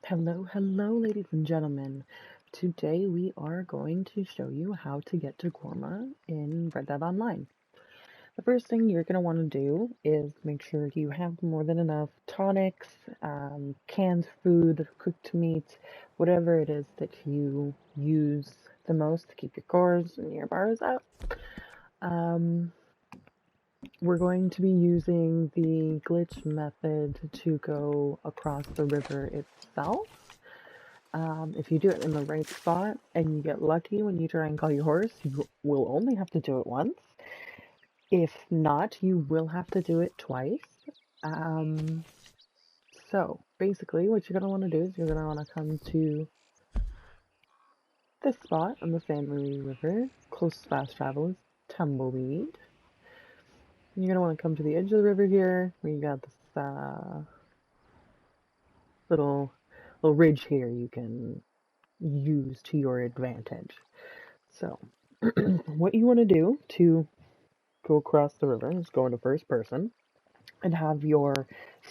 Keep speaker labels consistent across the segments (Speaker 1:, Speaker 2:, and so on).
Speaker 1: Hello, ladies and gentlemen. Today we are going to show you how to get to Guarma in Red Dead Online. The first thing you're going to want to do is make sure you have more than enough tonics, canned food, cooked meat, whatever it is that you use the most to keep your cores and your bars up. We're going to be using the glitch method to go across the river itself. If you do it in the right spot and you get lucky when you try and call your horse, you will only have to do it once. If not, you will have to do it twice. So basically what you're going to want to do is you're going to want to come to this spot on the San Luis River. Closest fast travel is Tumbleweed. You're going to want to come to the edge of the river here where you got this little ridge here you can use to your advantage. So what you want to do to go across the river is go into first person and have your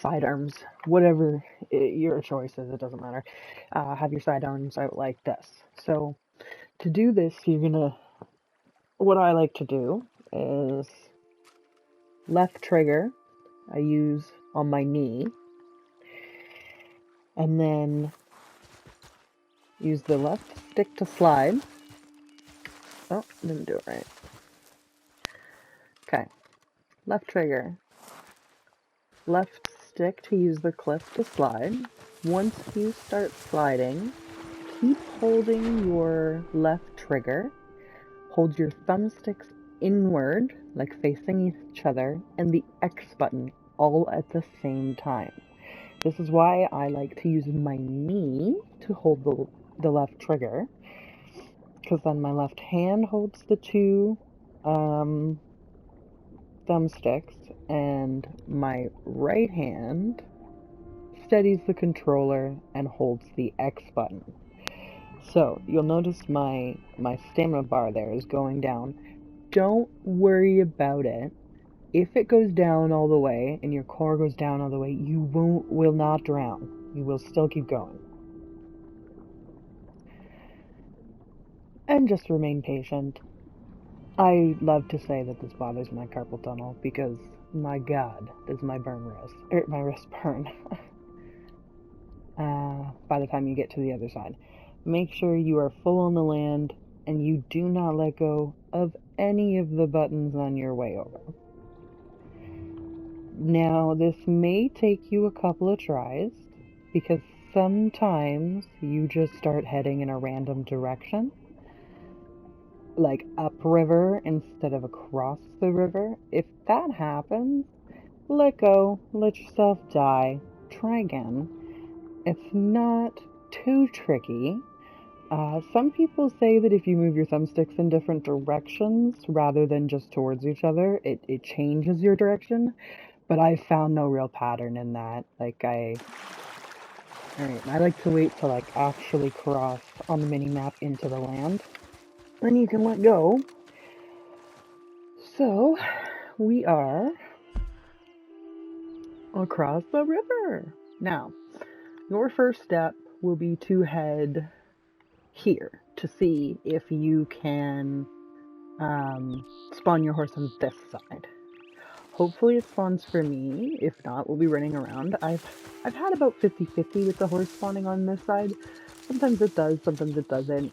Speaker 1: sidearms, whatever your choice is, it doesn't matter, have your sidearms out like this. So to do this, what I like to do is left trigger I use on my knee, and then use the left stick to slide. Oh, didn't do it right. Okay, left trigger, left stick to use the cliff to slide. Once you start sliding, keep holding your left trigger. Hold your thumbsticks inward, like facing each other, and the X button all at the same time. This is why I like to use my knee to hold the left trigger, because then my left hand holds the two thumbsticks, and my right hand steadies the controller and holds the X button. So you'll notice my stamina bar there is going down. Don't worry about it. If it goes down all the way and your core goes down all the way, you will not drown. You will still keep going. And just remain patient. I love to say that this bothers my carpal tunnel because, my God, does my wrist burn by the time you get to the other side. Make sure you are full on the land and you do not let go of any of the buttons on your way over. Now, this may take you a couple of tries because sometimes you just start heading in a random direction, like upriver instead of across the river. If that happens, let go, let yourself die, try again. It's not too tricky. Some people say that if you move your thumbsticks in different directions rather than just towards each other, it changes your direction, but I found no real pattern in that. Alright, I like to wait to actually cross on the mini-map into the land. Then you can let go. So, we are across the river. Now, your first step will be to head here to see if you can spawn your horse on this side. Hopefully it spawns for me. If not, we'll be running around. I've had about 50-50 with the horse spawning on this side. Sometimes it does, sometimes it doesn't.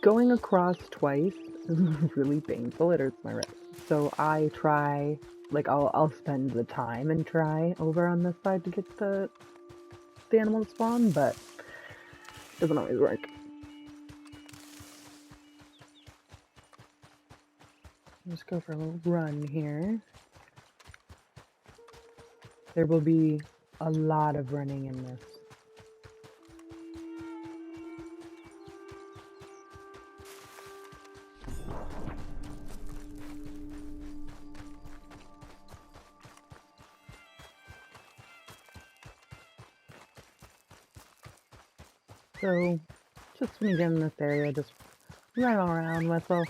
Speaker 1: Going across twice is really painful. It hurts my wrist. So I try, I'll spend the time and try over on this side to get the animal to spawn, but it doesn't always work. Let's go for a little run here. There will be a lot of running in this. So, just when you get in this area, just run around, whistle.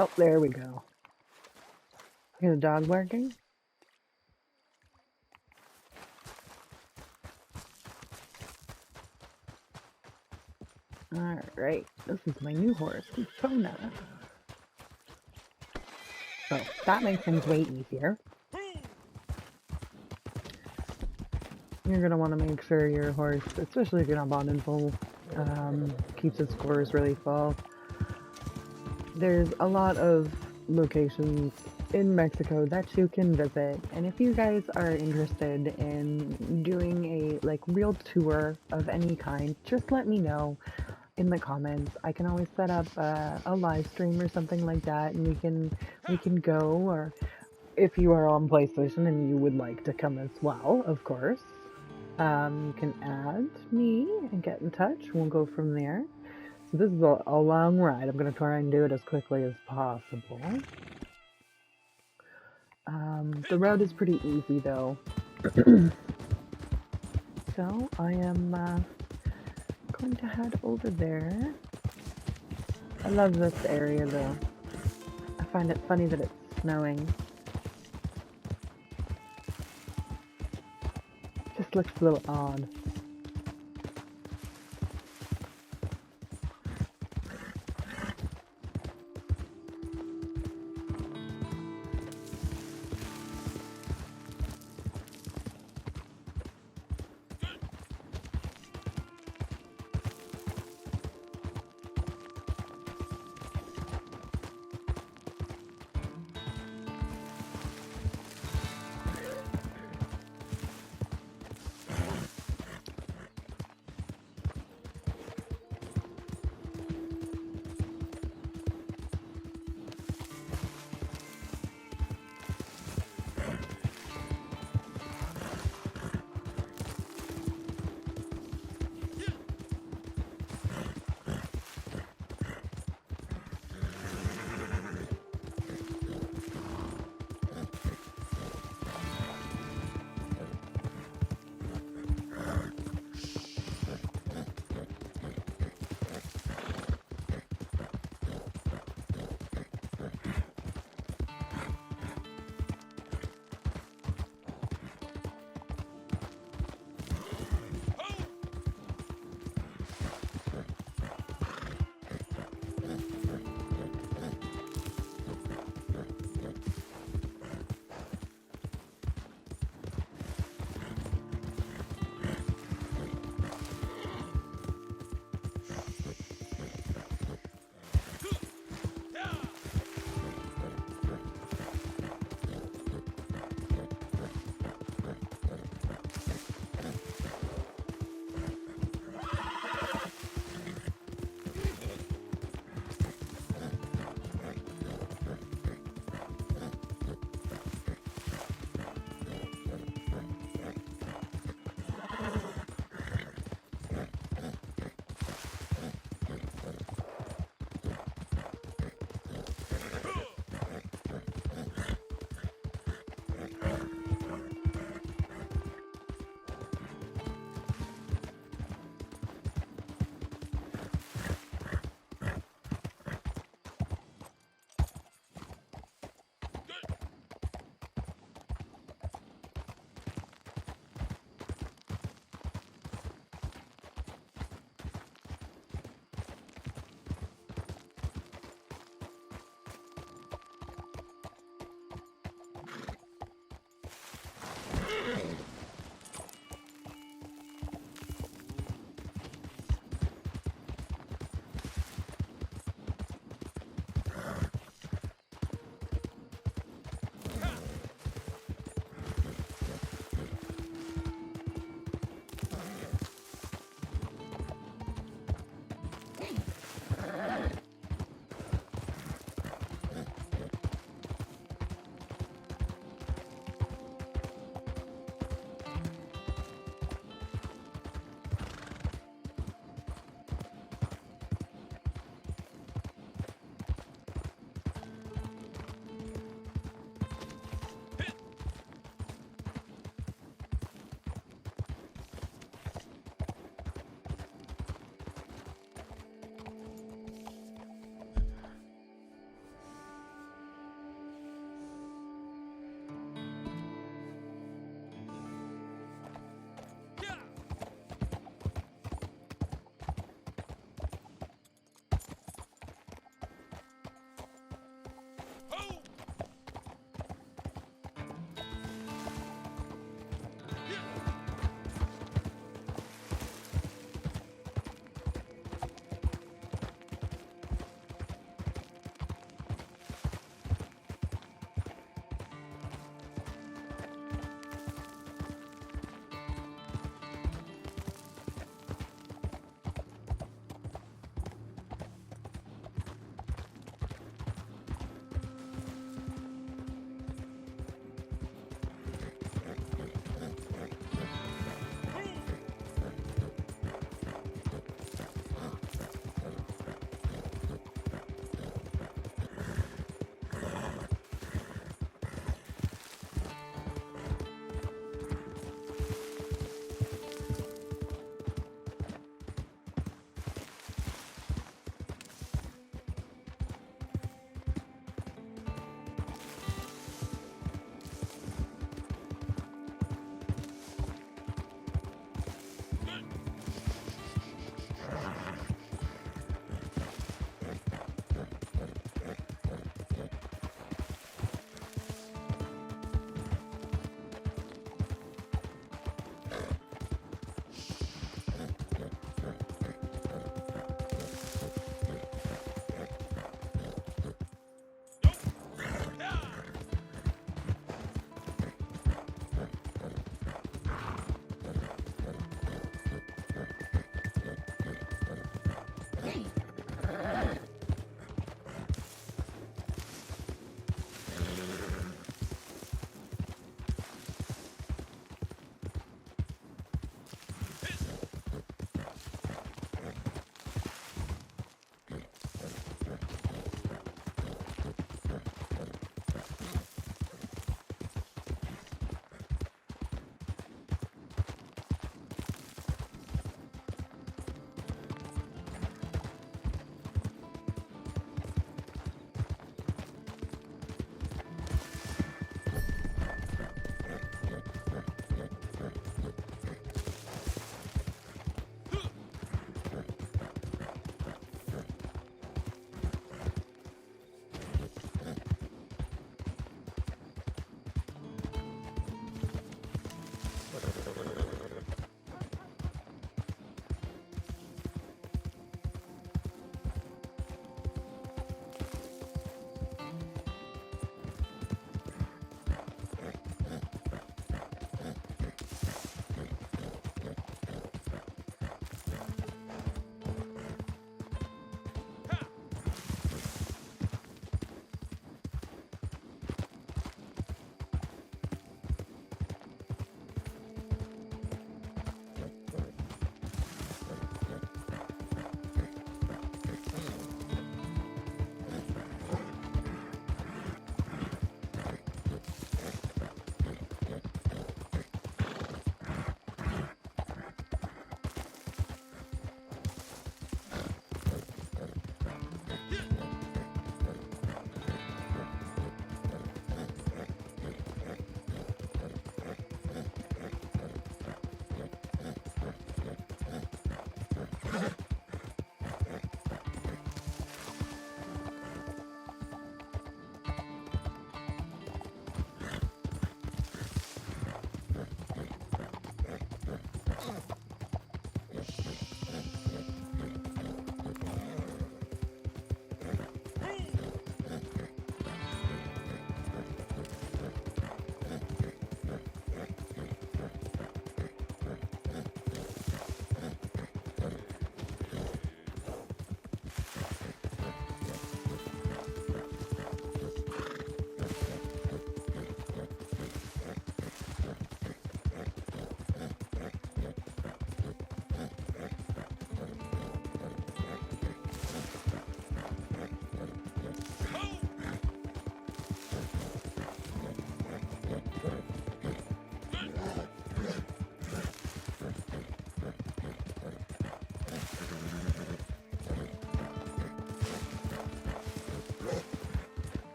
Speaker 1: Oh, there we go. Hear the dog barking? Alright, this is my new horse, Kona. So, that makes things way easier. You're going to want to make sure your horse, especially if you're not bonded full, keeps its scores really full. There's a lot of locations in Mexico that you can visit, and if you guys are interested in doing a real tour of any kind, just let me know in the comments. I can always set up a live stream or something like that, and we can go. Or if you are on PlayStation and you would like to come as well, of course, you can add me and get in touch. We'll go from there. So this is a long ride. I'm going to try and do it as quickly as possible. The road is pretty easy though. So I am going to head over there. I love this area though. I find it funny that it's snowing. Just looks a little odd.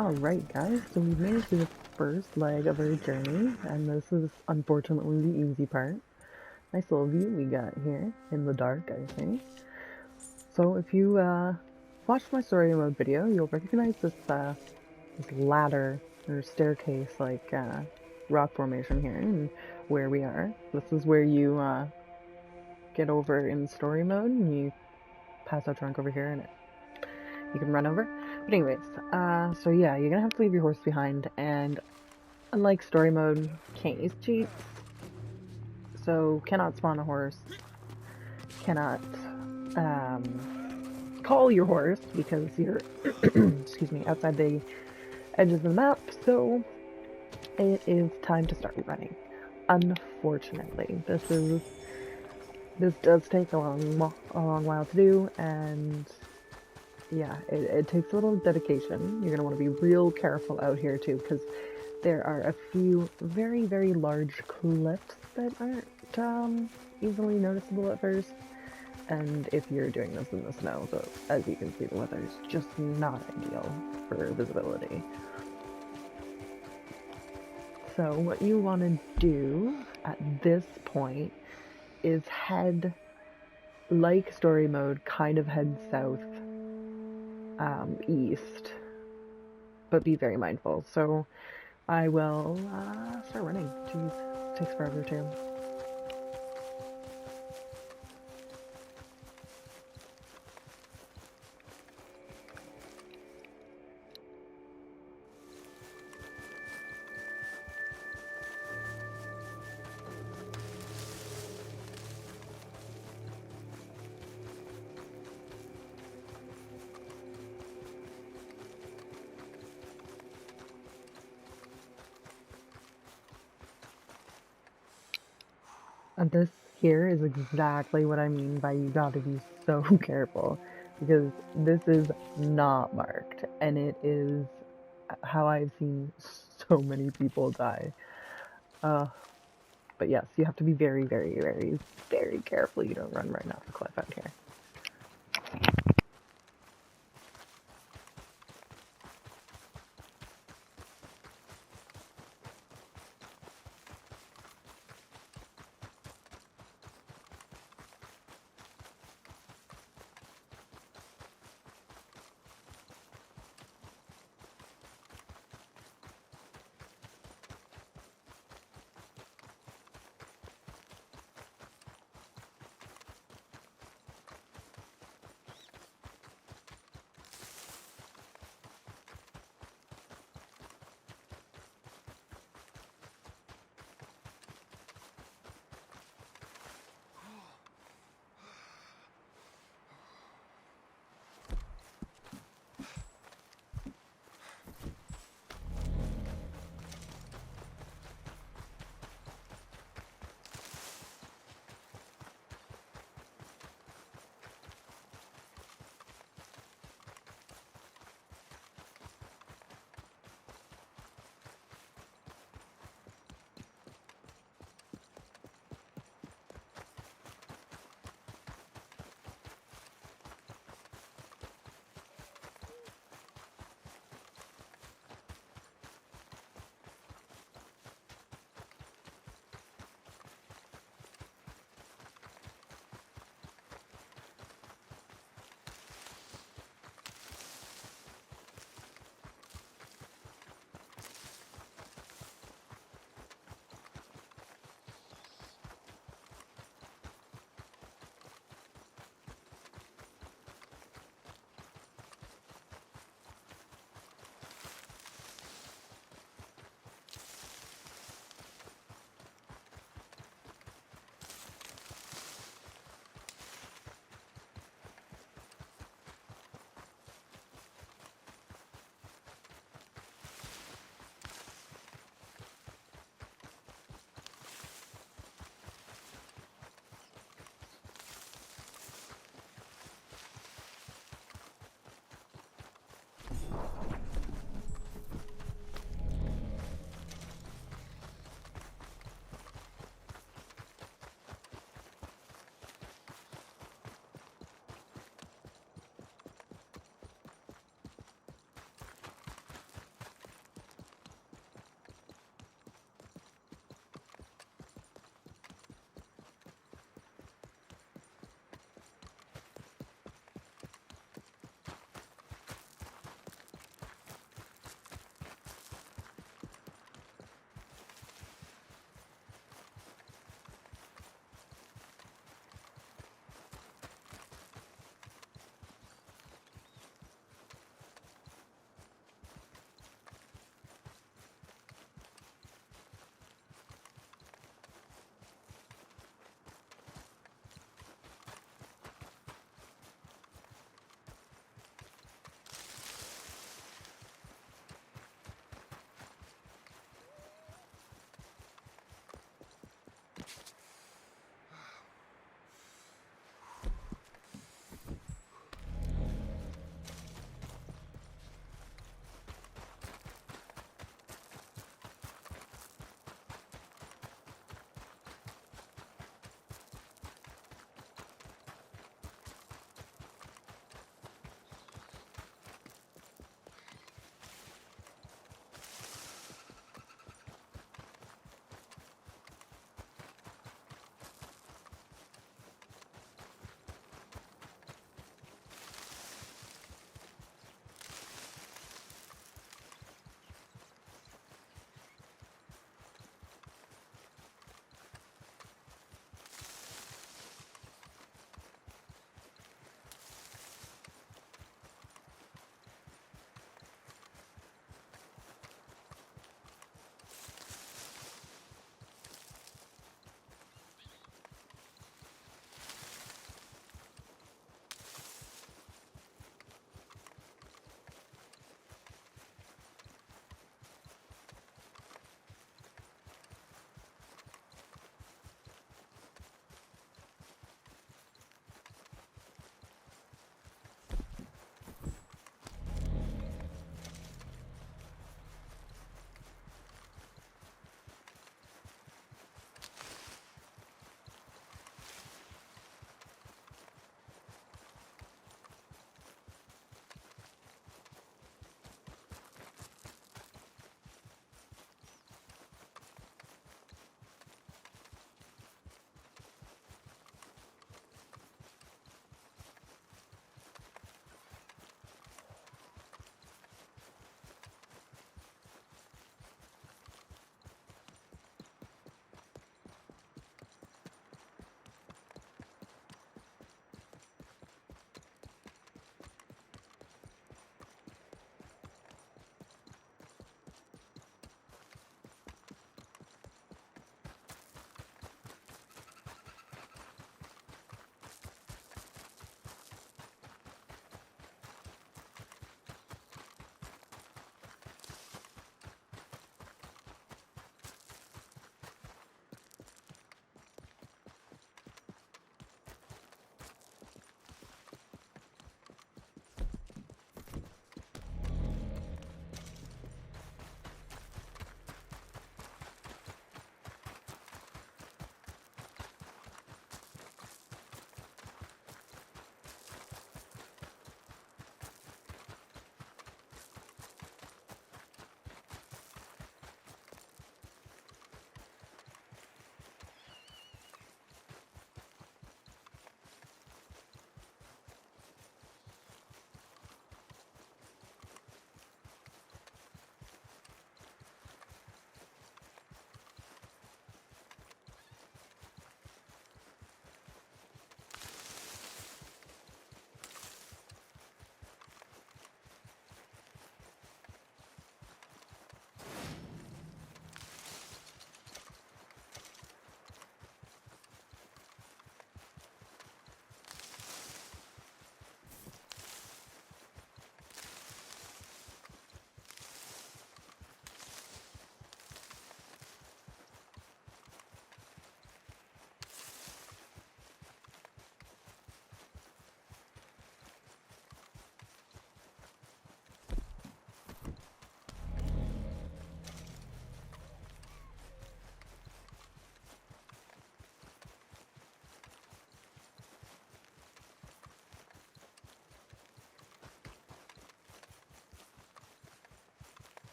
Speaker 1: Alright guys, so we've made it to the first leg of our journey, and this is unfortunately the easy part. Nice little view we got here in the dark, I think. So if you watched my story mode video, you'll recognize this ladder or staircase like rock formation here and where we are. This is where you get over in story mode and you pass out drunk over here and you can run over. But anyways, so yeah, you're gonna have to leave your horse behind, and unlike story mode, can't use cheats. So cannot spawn a horse, cannot call your horse because you're excuse me, outside the edges of the map, so it is time to start running. Unfortunately, this does take a long while to do, and yeah, it takes a little dedication. You're gonna want to be real careful out here too, because there are a few very, very large cliffs that aren't easily noticeable at first. And if you're doing this in the snow, so as you can see, the weather is just not ideal for visibility. So what you want to do at this point is head, like story mode, kind of head south, east, but be very mindful. So I will start running. Jeez, it takes forever too. And this here is exactly what I mean by you gotta be so careful, because this is not marked, and it is how I've seen so many people die. But yes, you have to be very, very, very, very careful you don't run right off the cliff out here.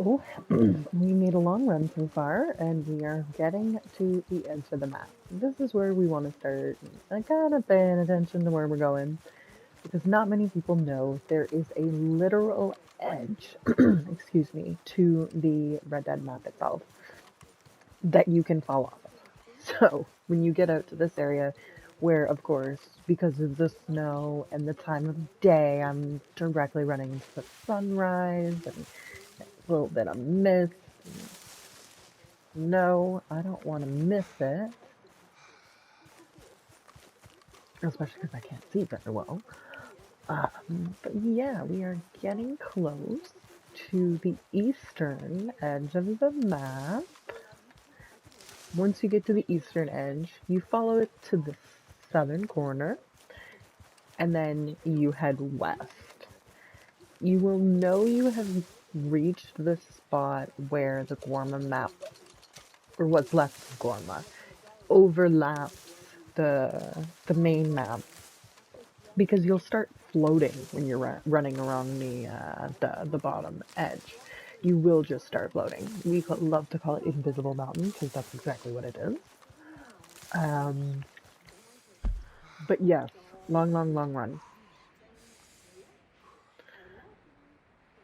Speaker 1: So, we made a long run so far, and we are getting to the edge of the map. This is where we want to start kind of paying attention to where we're going, because not many people know there is a literal edge, excuse me, to the Red Dead map itself that you can fall off of. So, when you get out to this area, where of course, because of the snow and the time of day, I'm directly running into the sunrise and a little bit of mist. No, I don't want to miss it, especially because I can't see very well. But yeah, we are getting close to the eastern edge of the map. Once you get to the eastern edge, you follow it to the southern corner, and then you head west. You will know you have reached the spot where the Guarma map, or what's left of Guarma, overlaps the main map, because you'll start floating when you're running along the bottom edge. You will just start floating. We love to call it Invisible Mountain because that's exactly what it is. But yes, long, long, long run.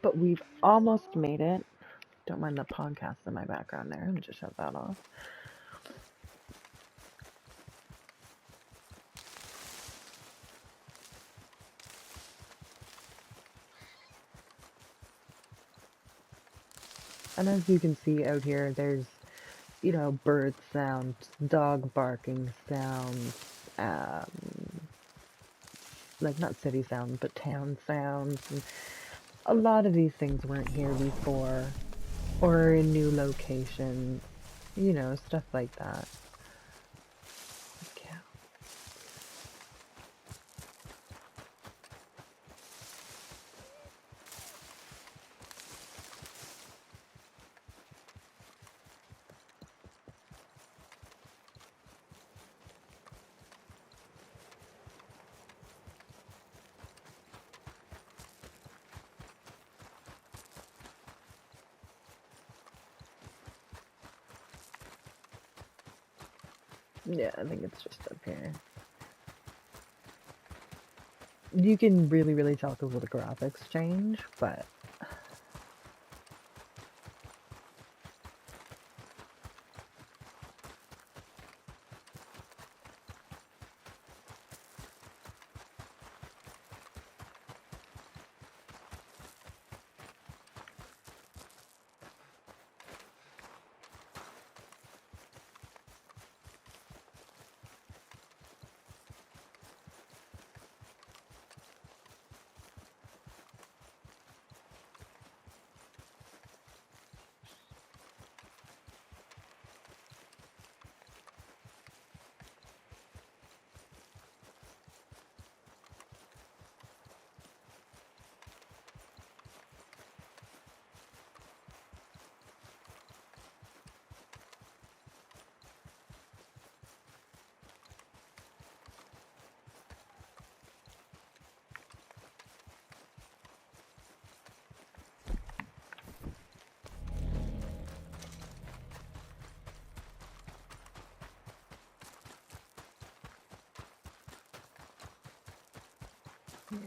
Speaker 1: But we've almost made it. Don't mind the podcast in my background there. Let me just shut that off. And as you can see out here, there's, bird sounds, dog barking sounds, like not city sounds, but town sounds. And a lot of these things weren't here before, or in new locations, stuff like that. Yeah, I think it's just up here. You can really, really tell because of the graphics change, but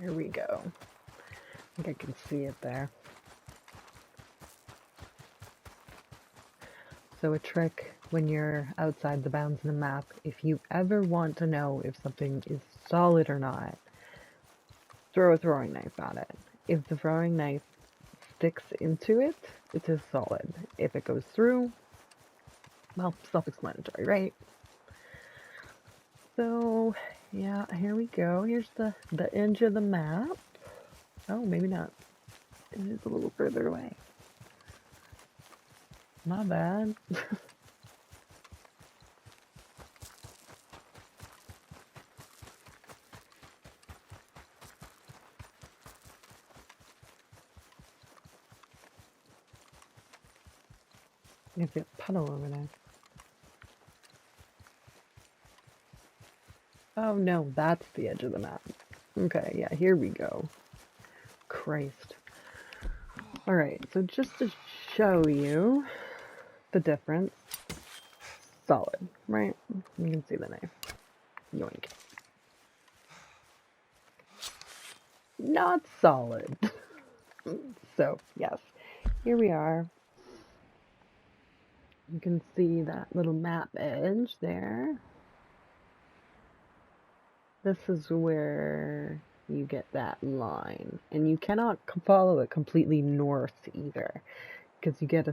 Speaker 1: here we go. I think I can see it there. So a trick when you're outside the bounds of the map, if you ever want to know if something is solid or not, throw a throwing knife at it. If the throwing knife sticks into it, it is solid. If it goes through, well, self-explanatory, right? So, yeah, here we go. Here's the edge of the map. Oh, maybe not. It is a little further away. Not bad. You see a puddle over there. Oh no, that's the edge of the map. Okay, yeah, here we go. Christ. Alright, so just to show you the difference. Solid, right? You can see the knife. Yoink. Not solid. So, yes, here we are. You can see that little map edge there. This is where you get that line. And you cannot follow it completely north either, because you get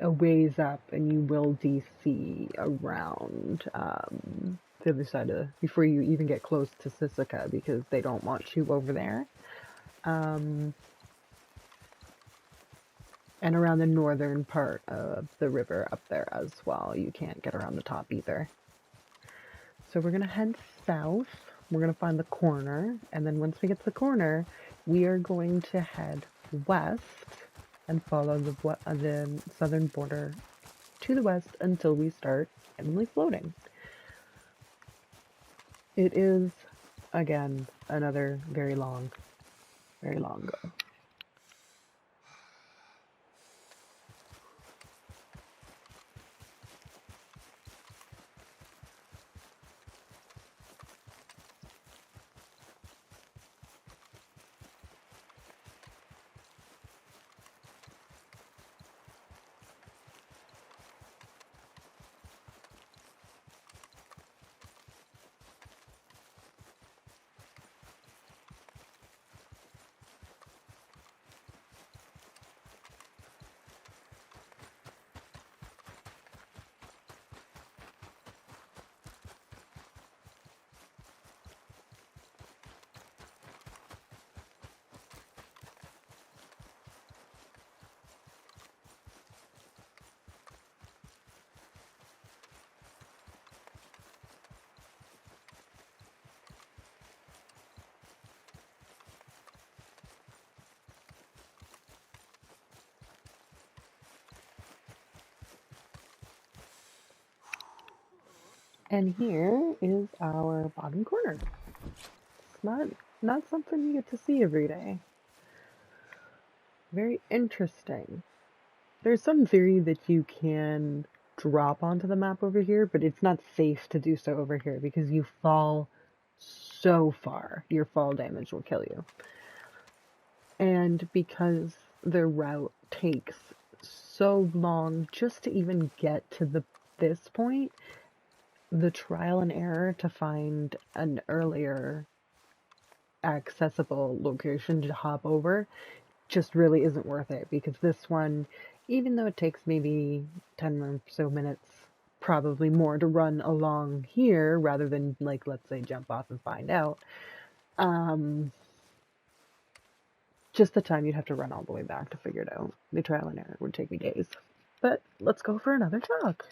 Speaker 1: a ways up and you will DC around the other side of, before you even get close to Sisika, because they don't want you over there. And around the northern part of the river up there as well. You can't get around the top either. So we're going to head south. We're going to find the corner. And then once we get to the corner, we are going to head west and follow the southern border to the west until we start Emily floating. It is, again, another very long go. And here is our bottom corner. It's not something you get to see every day. Very interesting. There's some theory that you can drop onto the map over here, but it's not safe to do so over here because you fall so far. Your fall damage will kill you. And because the route takes so long just to even get to this point, the trial and error to find an earlier accessible location to hop over just really isn't worth it, because this one, even though it takes maybe 10 or so minutes, probably more, to run along here rather than, like, let's say jump off and find out, just the time you'd have to run all the way back to figure it out. The trial and error would take me days. But let's go for another talk.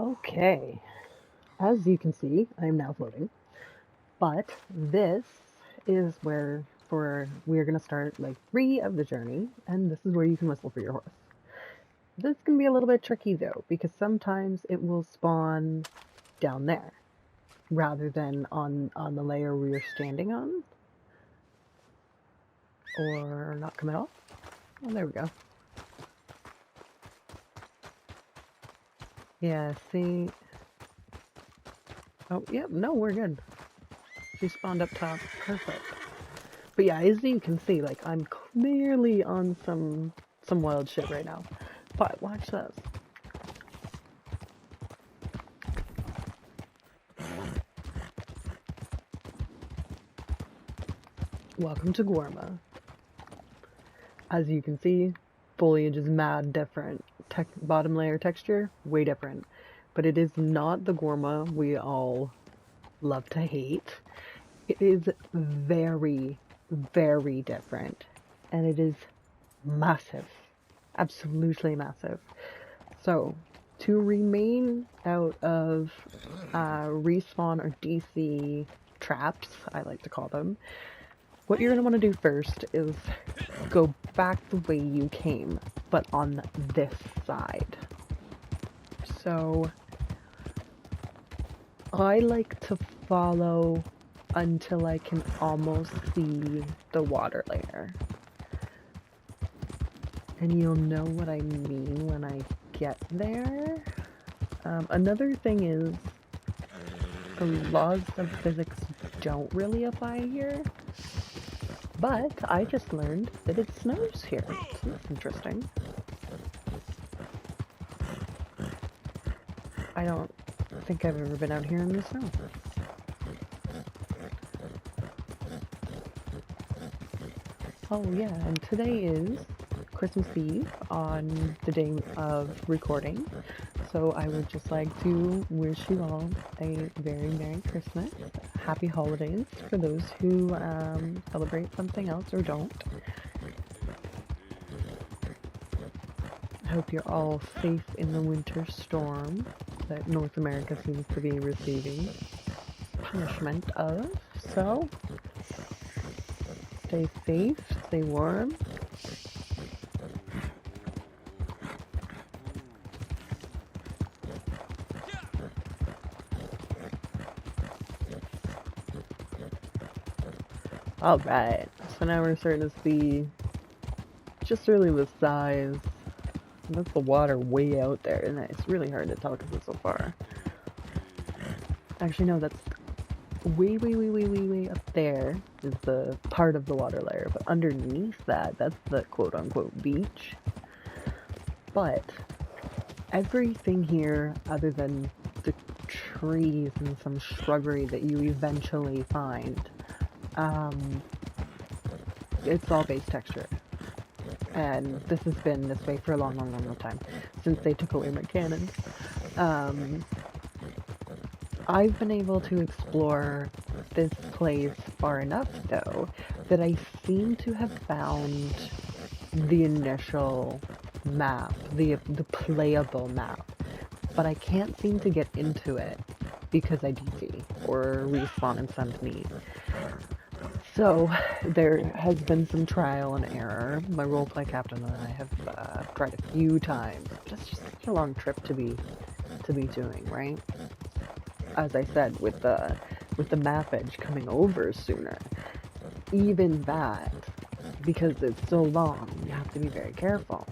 Speaker 1: Okay, as you can see, I'm now floating, but this is where we're gonna start like 3 of the journey, and this is where you can whistle for your horse. This can be a little bit tricky though, because sometimes it will spawn down there rather than on the layer we are standing on, or not come at all. Oh, there we go. Yeah, see. Oh, yeah, no, we're good. She spawned up top. Perfect. But yeah, as you can see, like, I'm clearly on some wild shit right now. But watch this. Welcome to Guarma. As you can see, foliage is mad different. Bottom layer texture, way different. But it is not the Guarma we all love to hate. It is very, very different. And it is massive. Absolutely massive. So, to remain out of respawn or DC traps, I like to call them, what you're going to want to do first is go back the way you came, but on this side. So, I like to follow until I can almost see the water layer. And you'll know what I mean when I get there. Another thing is, the laws of physics don't really apply here. But I just learned that it snows here. So that's interesting. I don't think I've ever been out here in the snow. Oh yeah, and today is Christmas Eve on the day of recording. So I would just like to wish you all a very Merry Christmas. Happy holidays for those who celebrate something else or don't. I hope you're all safe in the winter storm that North America seems to be receiving punishment of. So, stay safe, stay warm. Alright, so now we're starting to see just really the size. That's the water way out there, and it's really hard to tell because it's so far. Actually, no, that's way up there is the part of the water layer, but underneath that, that's the quote-unquote beach. But everything here, other than the trees and some shrubbery that you eventually find, it's all base texture. And this has been this way for a long time, since they took away my cannons. I've been able to explore this place far enough, though, that I seem to have found the initial map, the playable map, but I can't seem to get into it because I DC or respawn and send me. So, there has been some trial and error. My roleplay captain and I have tried a few times. It's just such a long trip to be doing, right? As I said, with the map edge coming over sooner, even that, because it's so long, you have to be very careful.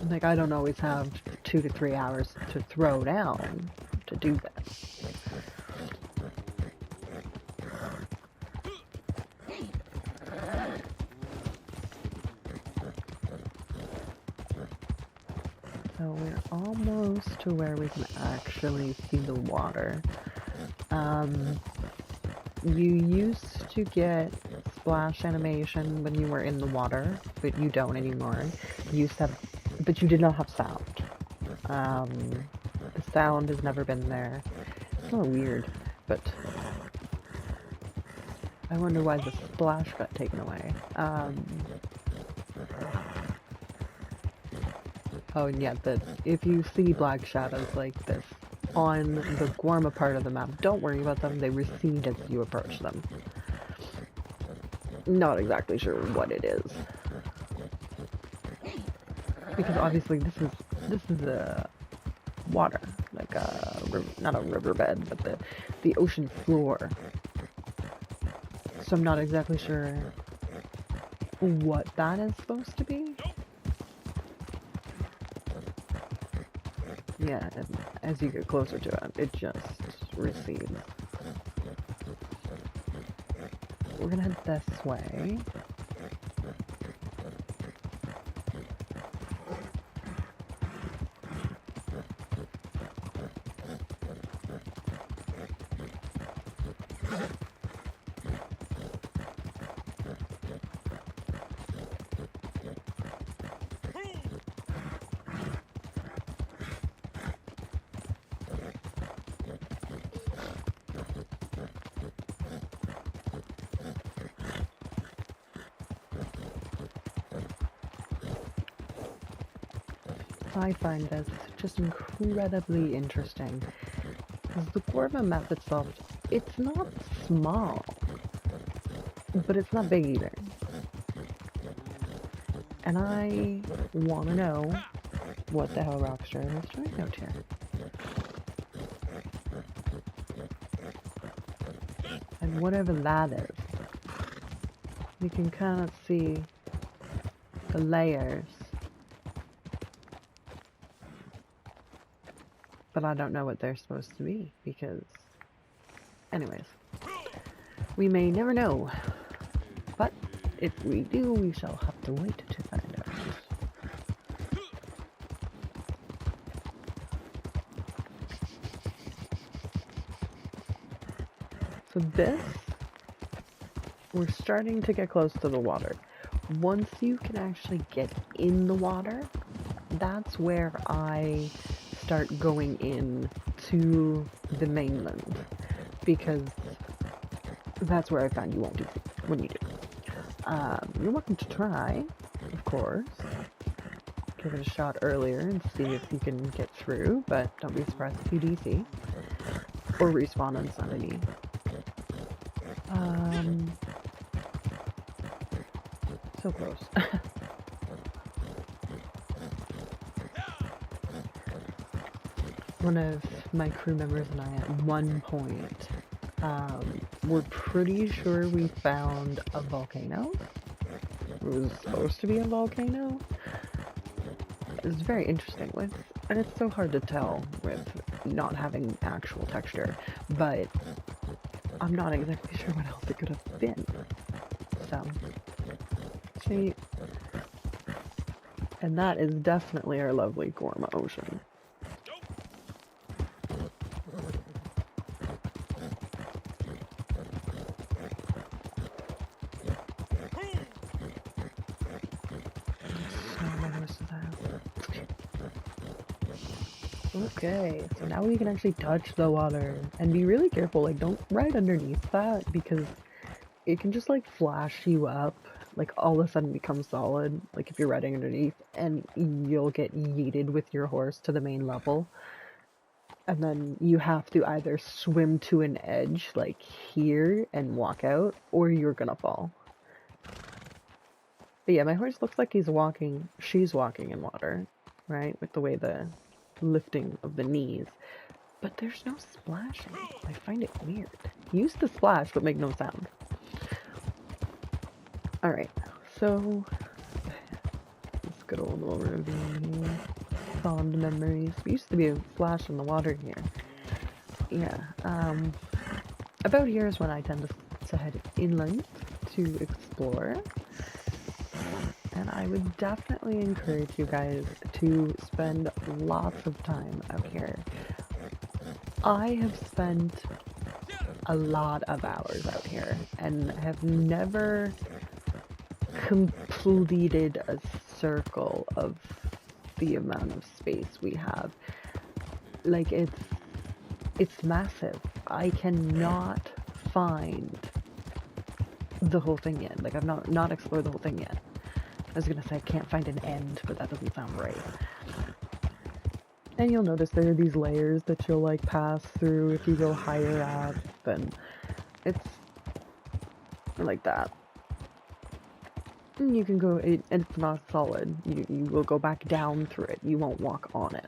Speaker 1: Like, I don't always have 2 to 3 hours to throw down to do that. So we're almost to where we can actually see the water. You used to get splash animation when you were in the water, but you don't anymore. You used to have, but you did not have sound. The sound has never been there. It's not weird, but I wonder why the splash got taken away. Oh, and yeah, if you see black shadows like this on the Guarma part of the map, don't worry about them. They recede as you approach them. Not exactly sure what it is, because obviously this is a water, like a not a riverbed, but the ocean floor. So I'm not exactly sure what that is supposed to be. Yeah, and as you get closer to it, it just recedes. We're gonna head this way. I find this just incredibly interesting, because the Guarma map itself, it's not small, but it's not big either. And I want to know what the hell Rockstar is doing out here. And whatever that is, you can kind of see the layers. But I don't know what they're supposed to be, because... Anyways. We may never know. But if we do, we shall have to wait to find out. So this... We're starting to get close to the water. Once you can actually get in the water, that's where I start going in to the mainland, because that's where I found you won't do when you do. You're welcome to try, of course. Give it a shot earlier and see if you can get through, but don't be surprised if you DC or respawn on Sunday. So close. One of my crew members and I at one point were pretty sure we found a volcano. It was supposed to be a volcano. It was very interesting and it's so hard to tell with not having actual texture, but I'm not exactly sure what else it could have been. So, see, and that is definitely our lovely Guarma Ocean. Okay, so now we can actually touch the water, and be really careful, like don't ride underneath that, because it can just like flash you up, like all of a sudden become solid, like if you're riding underneath, and you'll get yeeted with your horse to the main level, and then you have to either swim to an edge, like here, and walk out, or you're gonna fall. But yeah, my horse looks like she's walking in water, right, with the way the lifting of the knees, but there's no splashing. I find it weird. Use the splash but make no sound. Alright, so this good old overview, fond memories. We used to be a splash in the water here. Yeah, about here is when I tend to head inland to explore. And I would definitely encourage you guys to spend lots of time out here. I have spent a lot of hours out here and have never completed a circle of the amount of space we have. Like, it's massive. I cannot find the whole thing yet. Like, I've not explored the whole thing yet. I was gonna say I can't find an end, but that doesn't sound right. And you'll notice there are these layers that you'll like pass through if you go higher up, and it's like that. And you can go, it's not solid. You will go back down through it. You won't walk on it.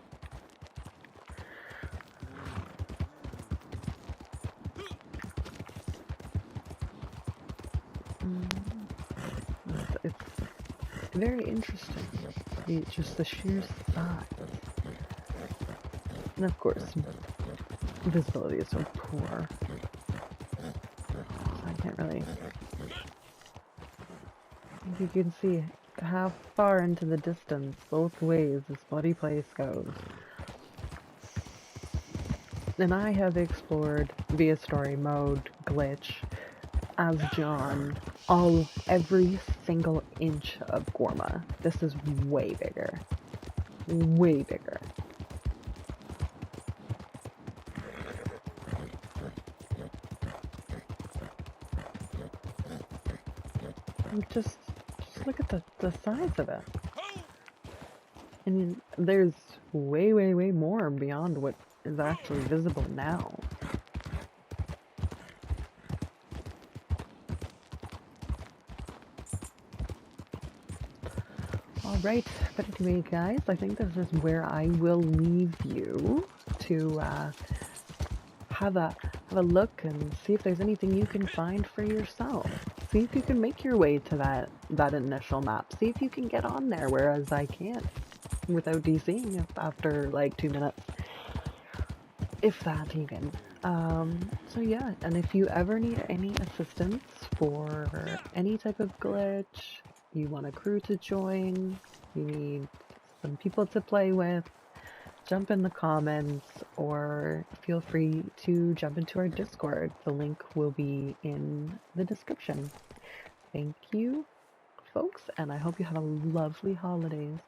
Speaker 1: It's very interesting. Just the sheer size. And of course, visibility is so poor. So I can't really... You can see how far into the distance, both ways, this bloody place goes. And I have explored via story mode, glitch, as John, every single inch of Guarma. This is way bigger. Way bigger. Just look at the size of it. I mean, there's way, way, way more beyond what is actually visible now. Alright, but anyway guys, I think this is where I will leave you to have a look and see if there's anything you can find for yourself. See if you can make your way to that initial map. See if you can get on there, whereas I can't without DCing after like 2 minutes. If that even. So yeah, and if you ever need any assistance for any type of glitch, you want a crew to join, you need some people to play with, jump in the comments or feel free to jump into our Discord. The link will be in the description. Thank you, folks, and I hope you have a lovely holidays.